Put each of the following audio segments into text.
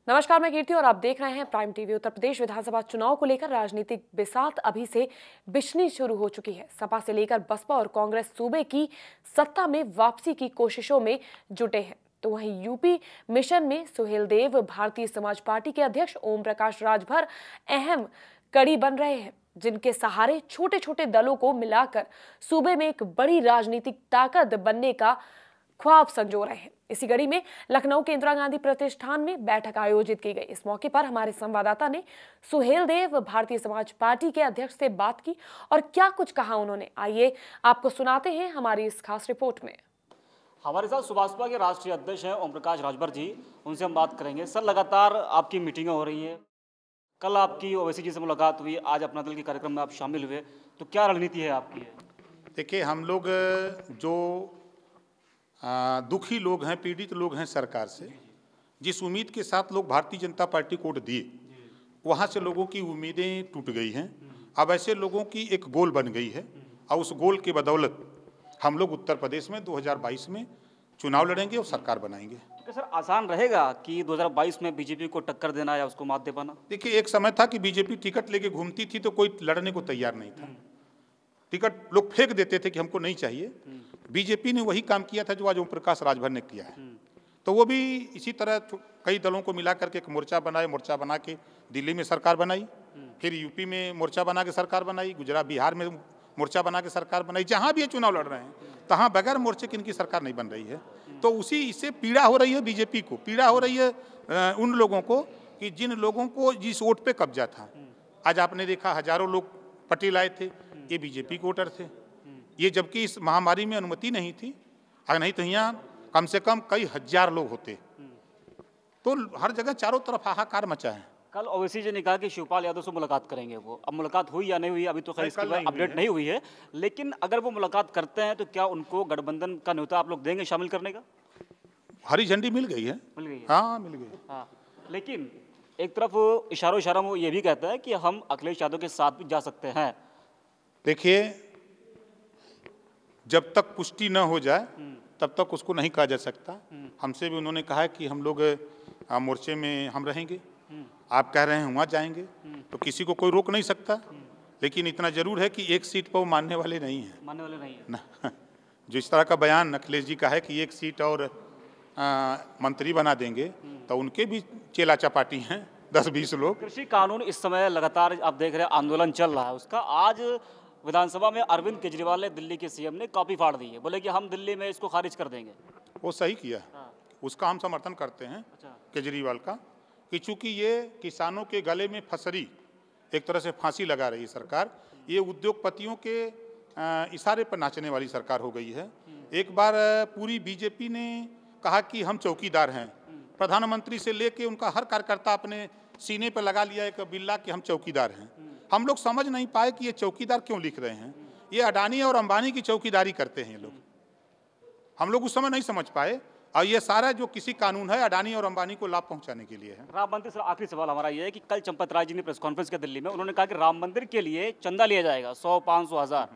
नमस्कार, मैं कीर्ति और आप देख रहे हैं प्राइम टीवी। उत्तर प्रदेश विधानसभा चुनाव को लेकर राजनीतिक बिसात अभी से बिछनी शुरू हो चुकी है। सपा से लेकर बसपा और कांग्रेस सूबे की सत्ता में वापसी की कोशिशों में जुटे हैं, तो वहीं यूपी मिशन में सुहेलदेव भारतीय समाज पार्टी के अध्यक्ष ओम प्रकाश राजभर अहम कड़ी बन रहे हैं, जिनके सहारे छोटे छोटे दलों को मिलाकर सूबे में एक बड़ी राजनीतिक ताकत बनने का ख्वाब संजो रहे हैं। इसी कड़ी में लखनऊ के इंदिरा गांधी प्रतिष्ठान में बैठक आयोजित की गई। इस मौके पर हमारे संवाददाता ने सुहेलदेव भारतीय समाज पार्टी के अध्यक्ष से बात की और क्या कुछ कहा उन्होंने, आइए आपको सुनाते हैं हमारी इस खास रिपोर्ट में। हमारे साथ सुभाषपा के राष्ट्रीय अध्यक्ष हैं ओम प्रकाश राजभर जी, उनसे हम बात करेंगे। सर, लगातार आपकी मीटिंगें हो रही हैं, कल आपकी ओवैसी जी से मुलाकात हुई, आज अपना दल के कार्यक्रम में आप शामिल हुए, तो क्या रणनीति है आपकी? देखिए, हम लोग जो दुखी लोग हैं, पीड़ित लोग हैं सरकार से, जिस उम्मीद के साथ लोग भारतीय जनता पार्टी को वोट दिए, वहाँ से लोगों की उम्मीदें टूट गई हैं। अब ऐसे लोगों की एक गोल बन गई है और उस गोल की बदौलत हम लोग उत्तर प्रदेश में 2022 में चुनाव लड़ेंगे और सरकार बनाएंगे। तो सर, आसान रहेगा कि 2022 में बीजेपी को टक्कर देना या उसको मात दे पाना? देखिए, एक समय था कि बीजेपी टिकट लेके घूमती थी तो कोई लड़ने को तैयार नहीं था। टिकट लोग फेंक देते थे कि हमको नहीं चाहिए। बीजेपी ने वही काम किया था जो आज ओम प्रकाश राजभर ने किया है। तो वो भी इसी तरह कई दलों को मिला करके एक मोर्चा बनाए, मोर्चा बना के दिल्ली में सरकार बनाई, फिर यूपी में मोर्चा बना के सरकार बनाई, गुजरात बिहार में मोर्चा बना के सरकार बनाई। जहाँ भी ये चुनाव लड़ रहे हैं तहाँ बगैर मोर्चे की इनकी सरकार नहीं बन रही है। तो उसी इससे पीड़ा हो रही है बीजेपी को, पीड़ा हो रही है उन लोगों को कि जिन लोगों को जिस वोट पे कब्जा था। आज आपने देखा हजारों लोग पटेल आए थे, ये बीजेपी के वोटर थे। ये जबकि इस महामारी में अनुमति नहीं थी, अगर नहीं तो यहाँ कम से कम कई हजार लोग होते। तो हर जगह चारों तरफ हाहाकार मचा है। कल ओवैसी जी ने कहा कि शिवपाल यादव से मुलाकात करेंगे। वो अब मुलाकात हुई या नहीं हुई अभी तो खैर इसकी अपडेट नहीं हुई है, लेकिन अगर वो मुलाकात करते हैं तो क्या उनको गठबंधन का न्योता आप लोग देंगे शामिल करने का? हरी झंडी मिल गई है। मिल गई है? हाँ, मिल गई। हाँ, लेकिन एक तरफ इशारों वो ये भी कहता है कि हम अखिलेश यादव के साथ भी जा सकते हैं। देखिए, जब तक पुष्टि न हो जाए तब तक उसको नहीं कहा जा सकता। हमसे भी उन्होंने कहा कि हम लोग मोर्चे में हम रहेंगे, आप कह रहे हैं वहाँ जाएंगे, तो किसी को कोई रोक नहीं सकता। लेकिन इतना जरूर है कि एक सीट पर वो मानने वाले नहीं हैं। मानने वाले नहीं है ना। जो इस तरह का बयान अखिलेश जी का है कि एक सीट और मंत्री बना देंगे, तो उनके भी चेला चपाटी हैं 10-20 लोग। कृषि कानून इस समय लगातार आप देख रहे हैं आंदोलन चल रहा है उसका। आज विधानसभा में अरविंद केजरीवाल ने, दिल्ली के सीएम ने कॉपी फाड़ दी है, बोले कि हम दिल्ली में इसको खारिज कर देंगे। वो सही किया है। हाँ। उसका हम समर्थन करते हैं। अच्छा। केजरीवाल का, कि चूंकि ये किसानों के गले में फंसरी, एक तरह से फांसी लगा रही है सरकार। ये उद्योगपतियों के इशारे पर नाचने वाली सरकार हो गई है। एक बार पूरी बीजेपी ने कहा कि हम चौकीदार हैं, प्रधानमंत्री से लेके उनका हर कार्यकर्ता अपने सीने पर लगा लिया एक बिल्ला कि हम चौकीदार हैं। हम लोग समझ नहीं पाए कि ये चौकीदार क्यों लिख रहे हैं। ये अडानी और अंबानी की चौकीदारी करते हैं ये लोग। हम लोग उस समय नहीं समझ पाए, और ये सारा जो किसी कानून है अडानी और अंबानी को लाभ पहुंचाने के लिए है। राम मंदिर से आखिरी सवाल हमारा ये है कि कल चंपत राय जी ने प्रेस कॉन्फ्रेंस किया दिल्ली में, उन्होंने कहा कि राम मंदिर के लिए चंदा लिया जाएगा 100, 500, 1000।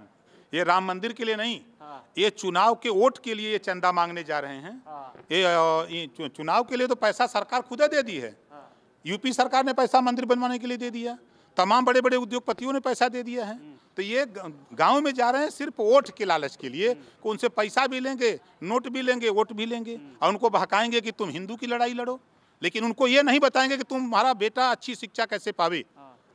ये राम मंदिर के लिए नहीं। हाँ। ये चुनाव के वोट के लिए ये चंदा मांगने जा रहे हैं। हाँ। ये चुनाव के लिए तो पैसा सरकार खुद दे दी है। हाँ। यूपी सरकार ने पैसा मंदिर बनवाने के लिए दे दिया, तमाम बड़े बड़े उद्योगपतियों ने पैसा दे दिया है। तो ये गांव में जा रहे हैं सिर्फ वोट के लालच के लिए, कि उनसे पैसा भी लेंगे, नोट भी लेंगे, वोट भी लेंगे, और उनको बहकाएंगे कि तुम हिंदू की लड़ाई लड़ो। लेकिन उनको ये नहीं बताएंगे कि तुम्हारा बेटा अच्छी शिक्षा कैसे पावे।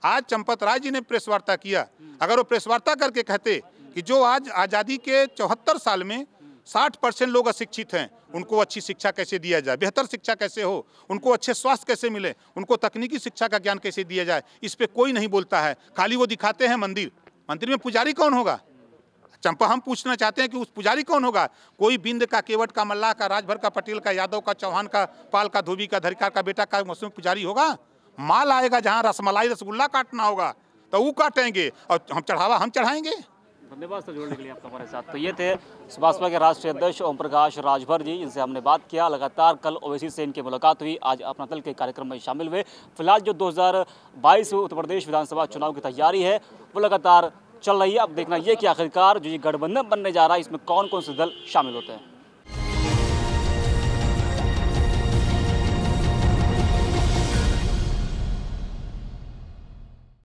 आज चंपत राय जी ने प्रेस वार्ता किया। अगर वो प्रेस वार्ता करके कहते कि जो आज आज़ादी के 74 साल में 60% लोग अशिक्षित हैं, उनको अच्छी शिक्षा कैसे दिया जाए, बेहतर शिक्षा कैसे हो, उनको अच्छे स्वास्थ्य कैसे मिले, उनको तकनीकी शिक्षा का ज्ञान कैसे दिया जाए, इस पे कोई नहीं बोलता है। खाली वो दिखाते हैं मंदिर। मंदिर में पुजारी कौन होगा? चंपा, हम पूछना चाहते हैं कि उस पुजारी कौन होगा? कोई बिंद का, केवट का, मल्लाह का, राजभर का, पटेल का, यादव का, चौहान का, पाल का, धोबी का, धरिकार का बेटा का मुस्लिम पुजारी होगा? माल आएगा जहाँ रसमलाई रसगुल्ला काटना होगा तो वो काटेंगे, और हम चढ़ाएंगे। धन्यवाद सर, जोड़ने के लिए आपका हमारे साथ। तो ये थे सुभाषपा के राष्ट्रीय अध्यक्ष ओम प्रकाश राजभर जी, जिनसे हमने बात किया। लगातार कल ओवैसी से इनकी मुलाकात हुई, आज अपना दल के कार्यक्रम में शामिल हुए। फिलहाल जो 2022 उत्तर प्रदेश विधानसभा चुनाव की तैयारी है वो लगातार चल रही है। अब देखना ये कि आखिरकार जो ये गठबंधन बनने जा रहा है इसमें कौन कौन से दल शामिल होते हैं।